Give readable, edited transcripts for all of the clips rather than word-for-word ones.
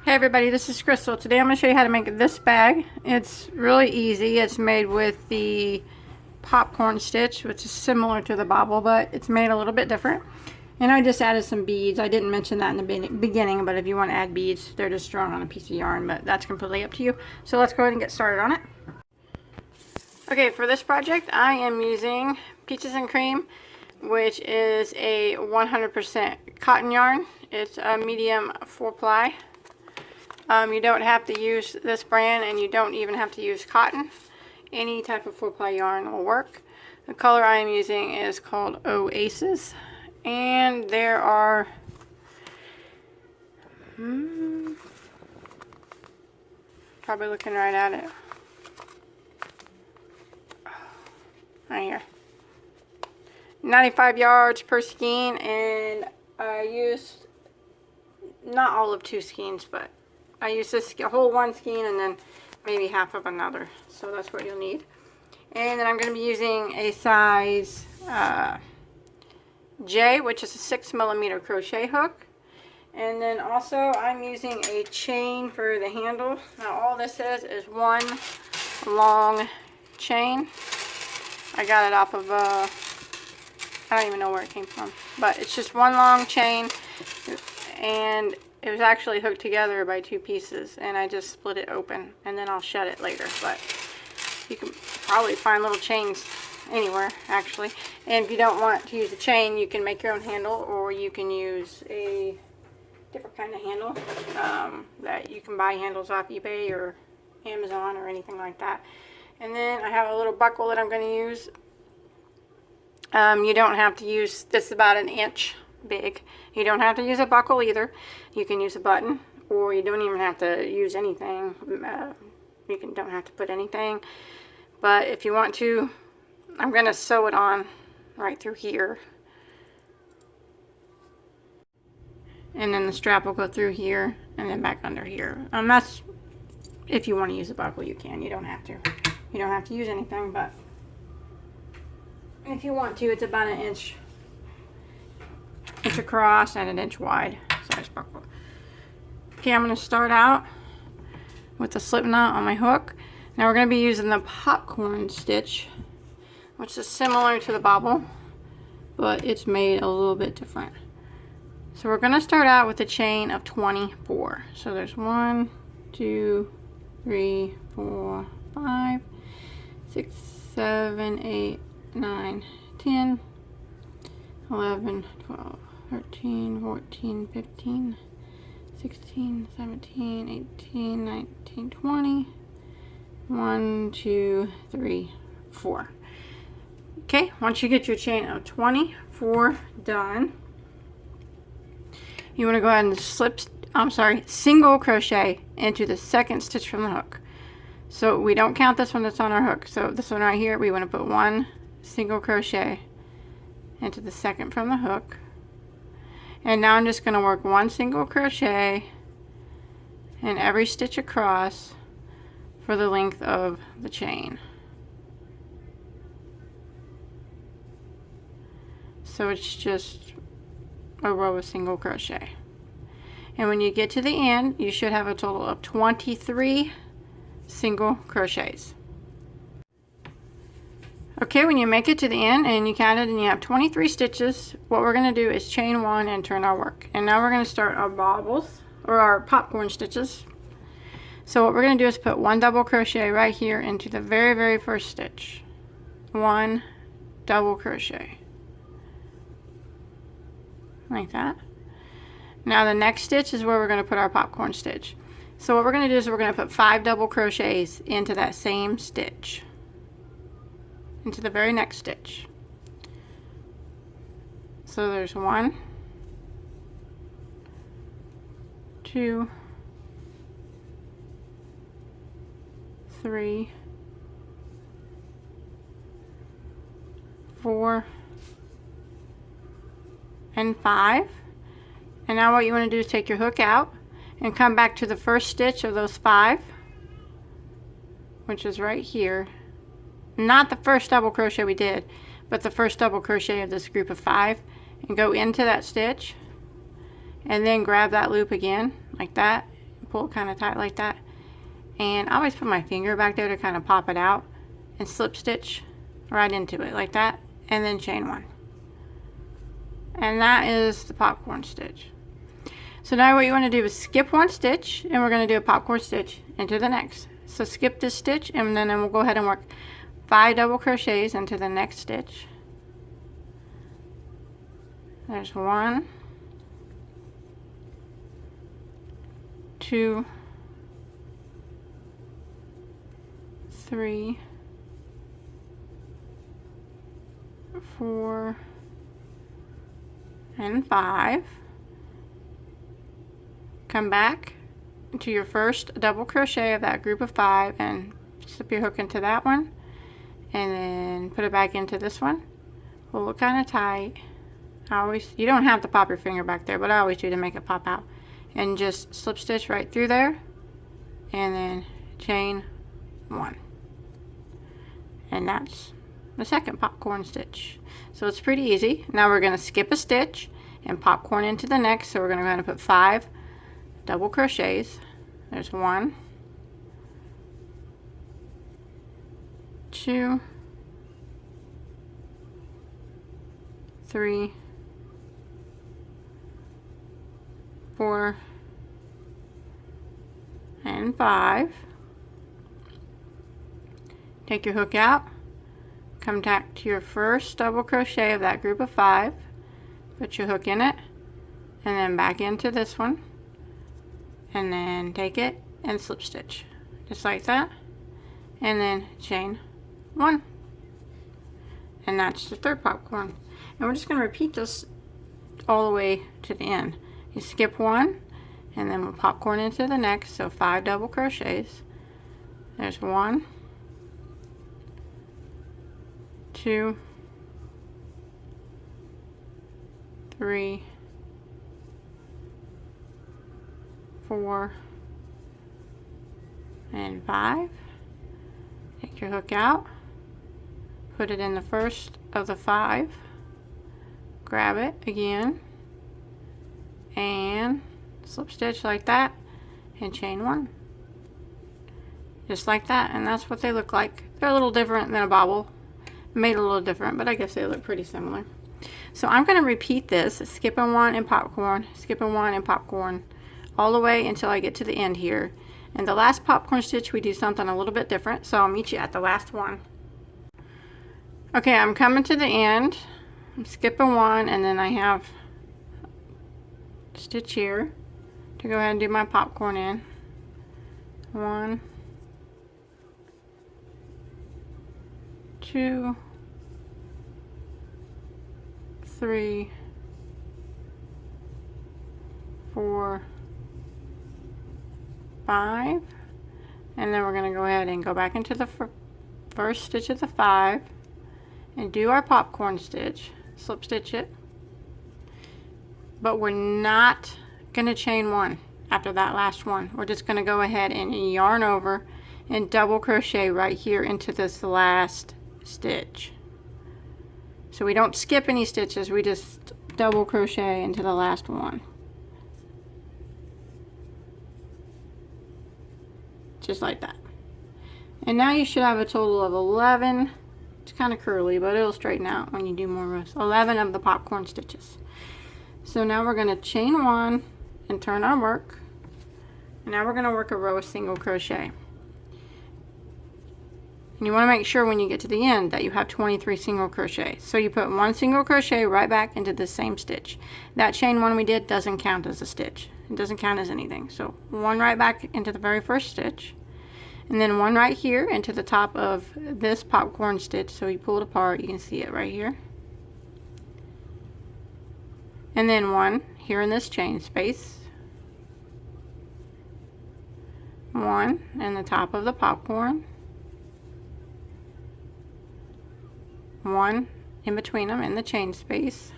Hey everybody, this is Crystal. Today I'm going to show you how to make this bag. It's really easy. It's made with the popcorn stitch, which is similar to the bobble, but it's made a little bit different. And I just added some beads. I didn't mention that in the beginning, but if you want to add beads, they're just drawn on a piece of yarn, but that's completely up to you. So let's go ahead and get started on it. Okay, for this project I am using Peaches and Cream, which is a 100% cotton yarn. It's a medium 4-ply. You don't have to use this brand, and you don't even have to use cotton. Any type of 4-ply yarn will work. The color I am using is called Oasis, and there are probably looking right at it right here, 95 yards per skein, and I used not all of 2 skeins, but I used this whole 1 skein and then maybe half of another, so that's what you'll need. And then I'm going to be using a size J, which is a 6mm crochet hook. And then also I'm using a chain for the handle. Now all this is 1 long chain. I got it off of I don't even know where it came from, but it's just 1 long chain, and it was actually hooked together by 2 pieces, and I just split it open, and then I'll shed it later. But you can probably find little chains anywhere, actually. And if you don't want to use a chain, you can make your own handle, or you can use a different kind of handle that you can buy handles off eBay or Amazon or anything like that. And then I have a little buckle that I'm going to use. You don't have to use, this is about 1 inch big. You don't have to use a buckle either. You can use a button, or you don't even have to use anything. Don't have to put anything, but if you want to, I'm going to sew it on right through here, and then the strap will go through here and then back under here. That's if you want to use a buckle, you can. You don't have to. You don't have to use anything, but if you want to, it's about 1 inch across and 1 inch wide size buckle. Okay, I'm going to start out with the slip knot on my hook. Now we're going to be using the popcorn stitch, which is similar to the bobble, but it's made a little bit different. So we're going to start out with a chain of 24. So there's 1, 2, 3, 4, 5, 6, 7, 8, 9, 10, 11, 12, 13, 14, 15, 16, 17, 18, 19, 20, 1, 2, 3, 4. Okay, once you get your chain of 24 done, you want to go ahead and single crochet into the 2nd stitch from the hook. So we don't count this one that's on our hook. So this one right here, we want to put 1 single crochet into the 2nd from the hook. And now I'm just going to work 1 single crochet in every stitch across for the length of the chain. So it's just a row of single crochet. And when you get to the end, you should have a total of 23 single crochets. Okay, when you make it to the end and you count it and you have 23 stitches, what we're going to do is chain 1 and turn our work. And now we're going to start our bobbles, or our popcorn stitches. So what we're going to do is put 1 double crochet right here into the very, very first stitch. 1 double crochet. Like that. Now the next stitch is where we're going to put our popcorn stitch. So what we're going to do is we're going to put 5 double crochets into that same stitch, into the very next stitch. So there's 1, 2, 3, 4, and 5. And now what you want to do is take your hook out and come back to the first stitch of those 5, which is right here. Not the first double crochet we did, but the first double crochet of this group of 5, and go into that stitch and then grab that loop again like that, pull it kind of tight like that. And I always put my finger back there to kind of pop it out and slip stitch right into it like that, and then chain one. And that is the popcorn stitch. So now what you want to do is skip one stitch, and we're going to do a popcorn stitch into the next. So skip this stitch, and then we'll go ahead and work 5 double crochets into the next stitch. There's 1, 2, 3, 4, and 5. Come back to your first double crochet of that group of 5 and slip your hook into that one, and then put it back into this one. Pull it kind of tight. You don't have to pop your finger back there, but I always do to make it pop out. And just slip stitch right through there, and then chain 1. And that's the second popcorn stitch. So it's pretty easy. Now we're going to skip a stitch and popcorn into the next. So we're going to go ahead and put 5 double crochets. There's 1, 2, 3, 4, and 5. Take your hook out, come back to your first double crochet of that group of 5, put your hook in it, and then back into this one, and then take it and slip stitch just like that, and then chain 1. And that's the third popcorn. And we're just going to repeat this all the way to the end. You skip one, and then we'll popcorn into the next. So 5 double crochets. There's 1, 2, 3, 4, and 5. Take your hook out, put it in the first of the 5, grab it again, and slip stitch like that, and chain 1. Just like that, and that's what they look like. They're a little different than a bobble, made a little different, but I guess they look pretty similar. So I'm going to repeat this, skipping 1 and popcorn, skipping 1 and popcorn, all the way until I get to the end here. And the last popcorn stitch we do something a little bit different, so I'll meet you at the last one. Okay, I'm coming to the end. I'm skipping 1, and then I have a stitch here to go ahead and do my popcorn in. 1, 2, 3, 4, 5, and then we're going to go ahead and go back into the first stitch of the 5 and do our popcorn stitch, slip stitch it, but we're not going to chain 1 after that last one. We're just going to go ahead and yarn over and double crochet right here into this last stitch. So we don't skip any stitches, we just double crochet into the last one. Just like that. And now you should have a total of 11. It's kind of curly, but it'll straighten out when you do more rows. 11 of the popcorn stitches. So now we're going to chain 1 and turn our work. And now we're going to work a row of single crochet. And you want to make sure when you get to the end that you have 23 single crochet. So you put 1 single crochet right back into the same stitch. That chain 1 we did doesn't count as a stitch. It doesn't count as anything. So 1 right back into the very first stitch, and then 1 right here into the top of this popcorn stitch. So you pull it apart, you can see it right here, and then 1 here in this chain space, 1 in the top of the popcorn, 1 in between them in the chain space,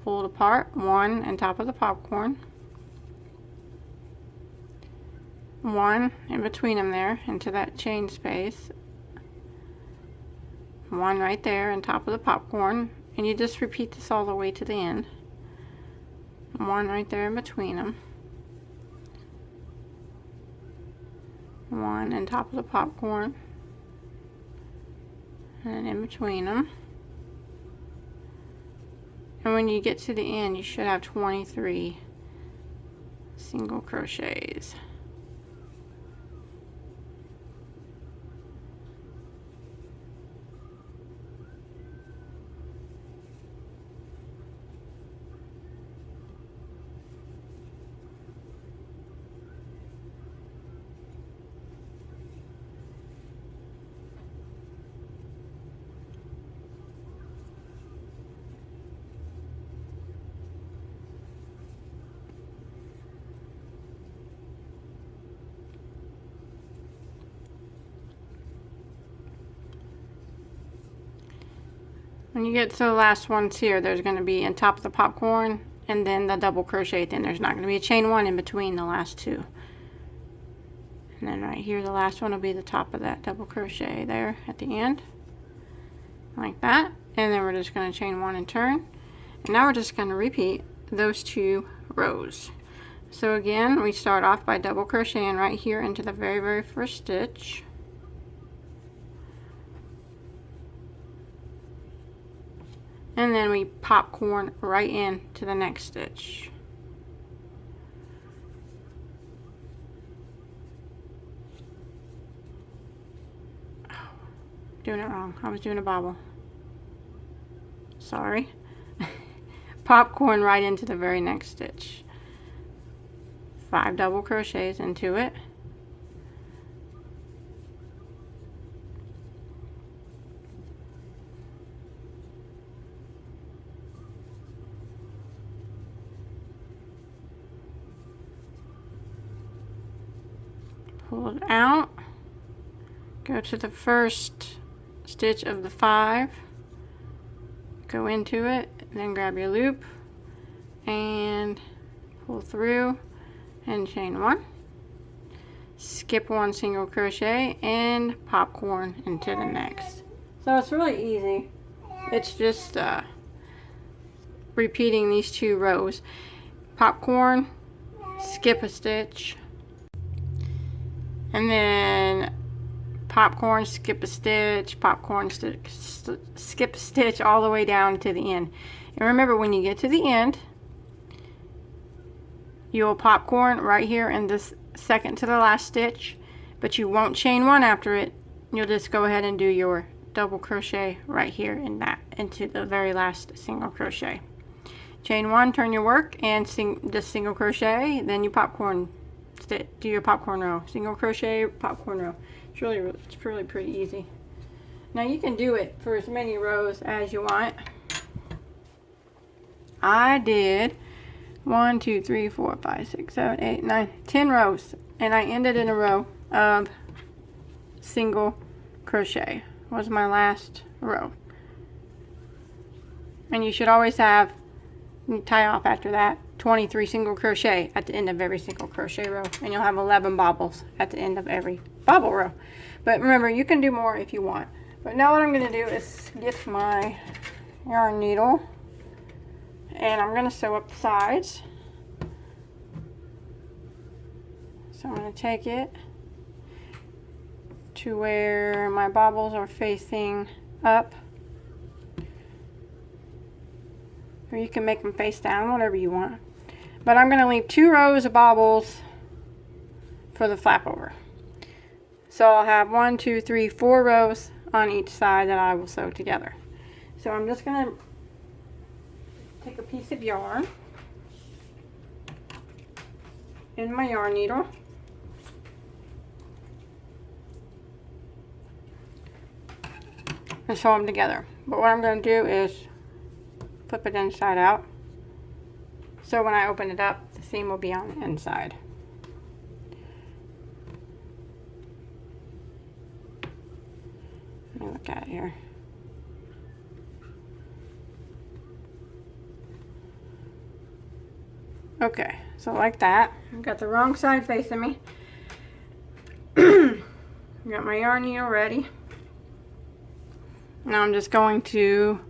pull it apart, 1 on top of the popcorn, 1 in between them there into that chain space, 1 right there on top of the popcorn, and you just repeat this all the way to the end. One right there in between them. One on top of the popcorn. And in between them. And when you get to the end, you should have 23 single crochets. When you get to the last ones here, there's going to be on top of the popcorn and then the double crochet. Then there's not going to be a chain one in between the last two. And then right here, the last one will be the top of that double crochet there at the end. Like that. And then we're just going to chain one and turn. And now we're just going to repeat those 2 rows. So again, we start off by double crocheting right here into the very first stitch. And then we popcorn right in to the next stitch. Oh, doing it wrong. I was doing a bobble. Sorry. Popcorn right into the very next stitch. 5 double crochets into it. Pull it out, go to the first stitch of the 5, go into it, then grab your loop and pull through and chain 1, skip 1 single crochet and popcorn into the next. So it's really easy. It's just repeating these 2 rows. Popcorn, skip a stitch, and then popcorn, skip a stitch, popcorn, skip a stitch all the way down to the end. And remember, when you get to the end, you'll popcorn right here in this second to the last stitch, but you won't chain 1 after it. You'll just go ahead and do your double crochet right here in that into the very last single crochet. Chain 1, turn your work, and just single crochet, then you popcorn stitch, do your popcorn row, single crochet, popcorn row. It's really pretty easy. Now you can do it for as many rows as you want. I did 1, 2, 3, 4, 5, 6, 7, 8, 9, 10 rows, and I ended in a row of single crochet. Was my last row. And you should always have, you tie off after that, 23 single crochet at the end of every single crochet row, and you'll have 11 bobbles at the end of every bobble row. But remember, you can do more if you want. But now what I'm going to do is get my yarn needle, and I'm going to sew up the sides. So I'm going to take it to where my bobbles are facing up, or you can make them face down, whatever you want. But I'm going to leave 2 rows of bobbles for the flap over. So I'll have 1, 2, 3, 4 rows on each side that I will sew together. So I'm just going to take a piece of yarn in my yarn needle, and sew them together. But what I'm going to do is flip it inside out, so when I open it up, the seam will be on the inside. Let me look at it here. Okay, so like that. I've got the wrong side facing me. Got my yarn needle ready. Now I'm just going to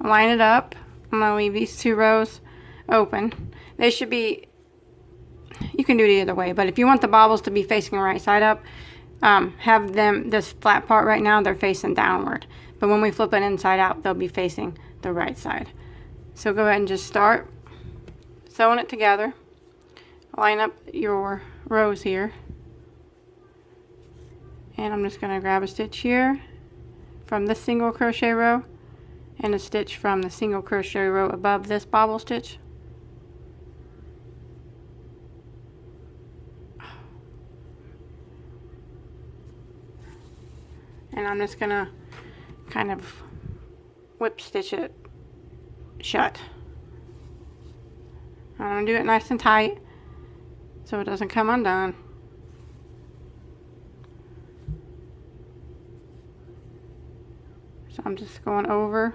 line it up. I'm going to leave these 2 rows open. They should be, you can do it either way, but if you want the bobbles to be facing right side up, have them, this flat part right now, they're facing downward. But when we flip it inside out, they'll be facing the right side. So go ahead and just start sewing it together. Line up your rows here. And I'm just going to grab a stitch here from this single crochet row and a stitch from the single crochet row above this bobble stitch. And I'm just going to kind of whip stitch it shut. I'm going to do it nice and tight so it doesn't come undone. So I'm just going over.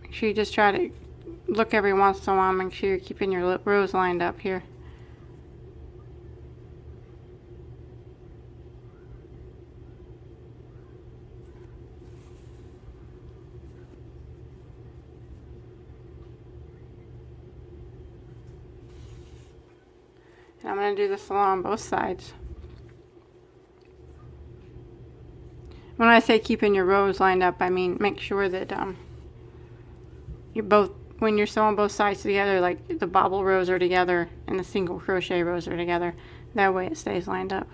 Make sure you just try to look every once in a while. Make sure you're keeping your rows lined up here. And I'm going to do this along both sides. When I say keeping your rows lined up, I mean make sure that you both, when you're sewing both sides together, like the bobble rows are together and the single crochet rows are together. That way it stays lined up.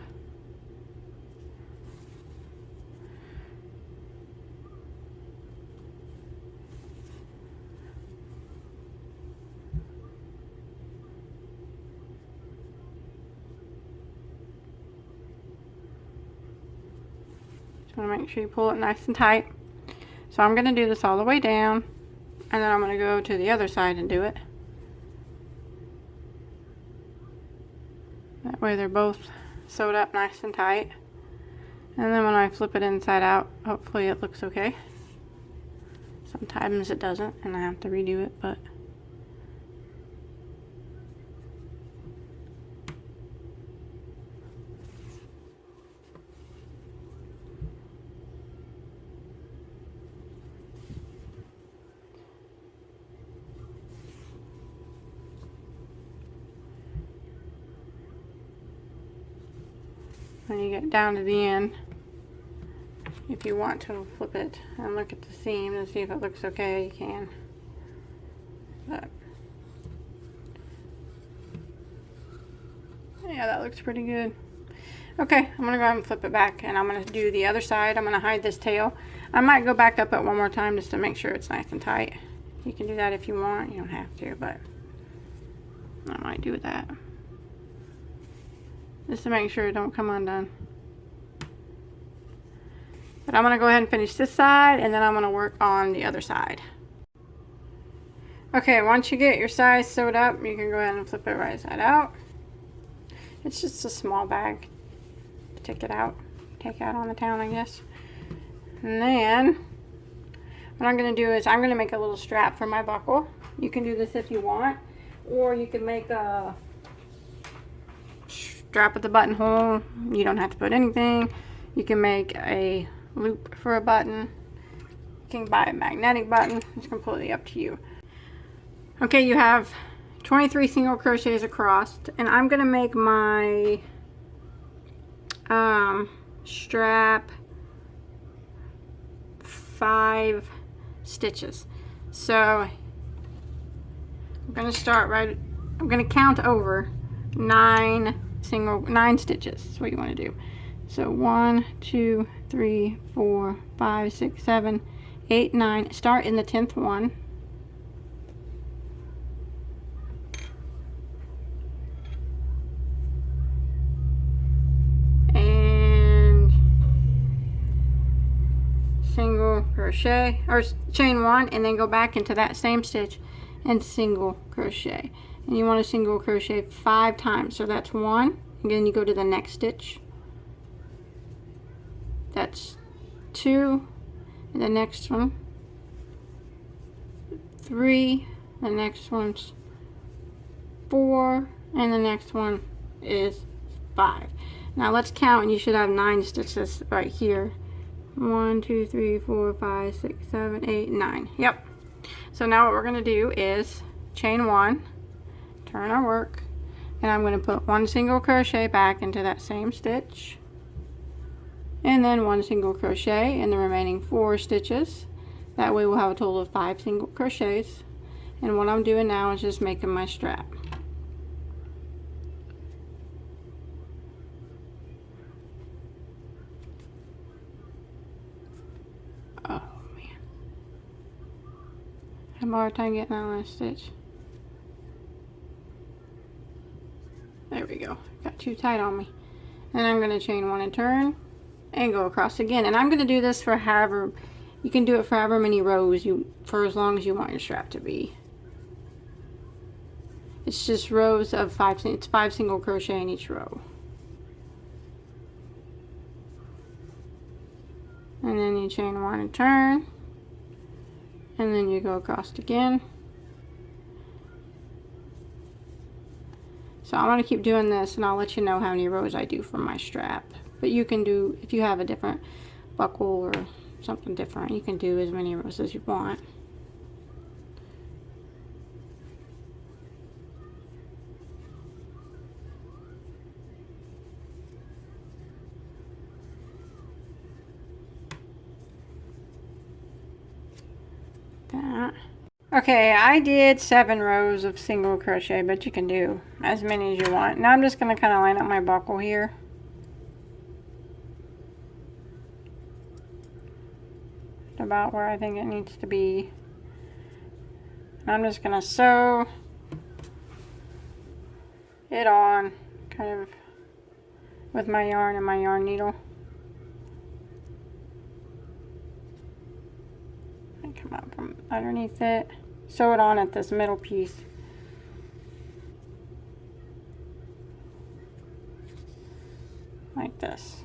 Want to make sure you pull it nice and tight. So I'm going to do this all the way down, and then I'm going to go to the other side and do it. That way they're both sewed up nice and tight. And then when I flip it inside out, hopefully it looks okay. Sometimes it doesn't and I have to redo it, but when you get down to the end, if you want to flip it and look at the seam and see if it looks okay, you can. But yeah, that looks pretty good. Okay, I'm gonna go ahead and flip it back, and I'm gonna do the other side. I'm gonna hide this tail. I might go back up it one more time just to make sure it's nice and tight. You can do that if you want. You don't have to, but I might do that just to make sure it don't come undone. But I'm going to go ahead and finish this side, and then I'm going to work on the other side. Okay, once you get your sides sewed up, you can go ahead and flip it right side out. It's just a small bag to take out on the town, I guess. And then what I'm going to do is I'm going to make a little strap for my buckle. You can do this if you want, or you can make a strap at the buttonhole. You don't have to put anything. You can make a loop for a button. You can buy a magnetic button. It's completely up to you. Okay, you have 23 single crochets across, and I'm gonna make my strap 5 stitches. So I'm gonna start right, I'm gonna count over 9 stitches. That's what you want to do. So 1, 2, 3, 4, 5, 6, 7, 8, 9. Start in the 10th one. And single crochet, or chain 1, and then go back into that same stitch and single crochet. And you want to single crochet 5 times. So that's 1, and then you go to the next stitch. That's 2, and the next one 3, the next one's 4, and the next one is 5. Now let's count, and you should have 9 stitches right here. 1, 2, 3, 4, 5, 6, 7, 8, 9. Yep. So now what we're going to do is chain 1, turn our work, and I'm going to put 1 single crochet back into that same stitch, and then 1 single crochet in the remaining 4 stitches. That way we'll have a total of 5 single crochets. And what I'm doing now is just making my strap. Oh man, I have a hard time getting that last stitch. There we go. Got too tight on me. And I'm going to chain 1 and turn and go across again. And I'm going to do this for however, you can do it for however many rows for as long as you want your strap to be. It's just rows of 5, it's 5 single crochet in each row. And then you chain 1 and turn, and then you go across again. So I'm going to keep doing this, and I'll let you know how many rows I do for my strap. But you can do, if you have a different buckle or something different, you can do as many rows as you want. That. Okay, I did 7 rows of single crochet, but you can do as many as you want. Now I'm just going to kind of line up my buckle here. About where I think it needs to be. And I'm just going to sew it on kind of with my yarn and my yarn needle. Come up from underneath it, sew it on at this middle piece. Like this.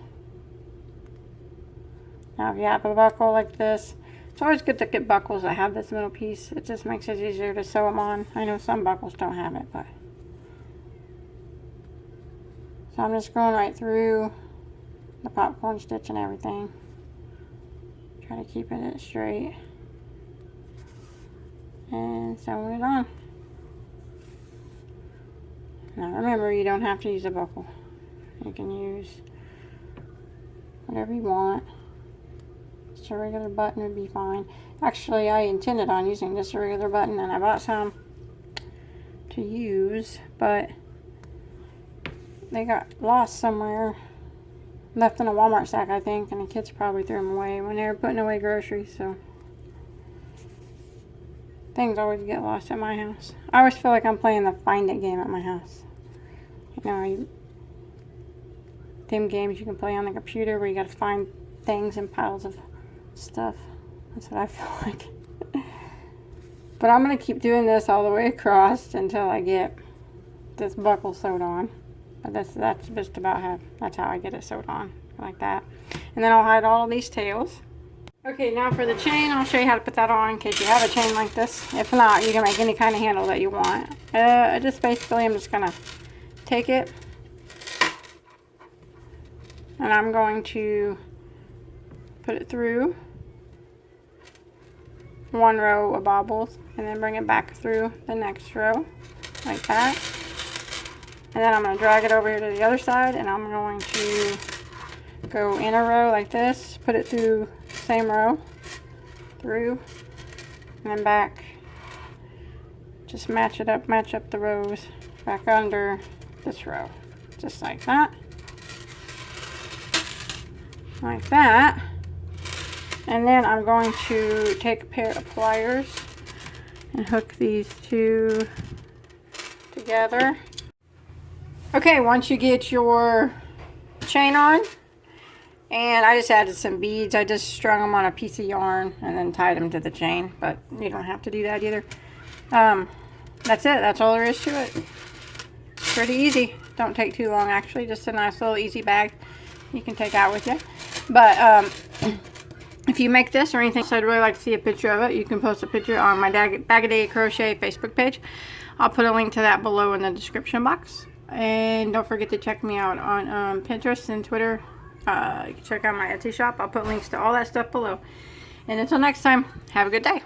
Now if you have a buckle like this, it's always good to get buckles that have this middle piece. It just makes it easier to sew them on. I know some buckles don't have it, but. So I'm just going right through the popcorn stitch and everything. Try to keep it straight. And sewing it on. Now remember, you don't have to use a buckle. You can use whatever you want. Just a regular button would be fine. Actually, I intended on using just a regular button, and I bought some to use, but they got lost somewhere. Left in a Walmart sack, I think, and the kids probably threw them away when they were putting away groceries, so. Things always get lost at my house. I always feel like I'm playing the find it game at my house. You know, them games you can play on the computer where you gotta find things in piles of stuff. That's what I feel like. But I'm gonna keep doing this all the way across until I get this buckle sewed on. But that's just about that's how I get it sewed on, like that. And then I'll hide all of these tails. Okay, now for the chain, I'll show you how to put that on in case you have a chain like this. If not, you can make any kind of handle that you want. I'm just going to take it, and I'm going to put it through 1 row of bobbles, and then bring it back through the next row, like that. And then I'm going to drag it over here to the other side, and I'm going to go in a row like this, put it through same row, through, and then back. Just match up the rows back under this row, just like that. Like that. And then I'm going to take a pair of pliers and hook these 2 together. Okay, once you get your chain on, and I just added some beads. I just strung them on a piece of yarn and then tied them to the chain, but you don't have to do that either. That's it. That's all there is to it. Pretty easy. Don't take too long, actually. Just a nice little easy bag you can take out with you. But if you make this or anything else, I'd really like to see a picture of it. You can post a picture on my Bagoday Crochet Facebook page. I'll put a link to that below in the description box. And don't forget to check me out on Pinterest and Twitter. You can check out my Etsy shop. I'll put links to all that stuff below. And until next time, have a good day.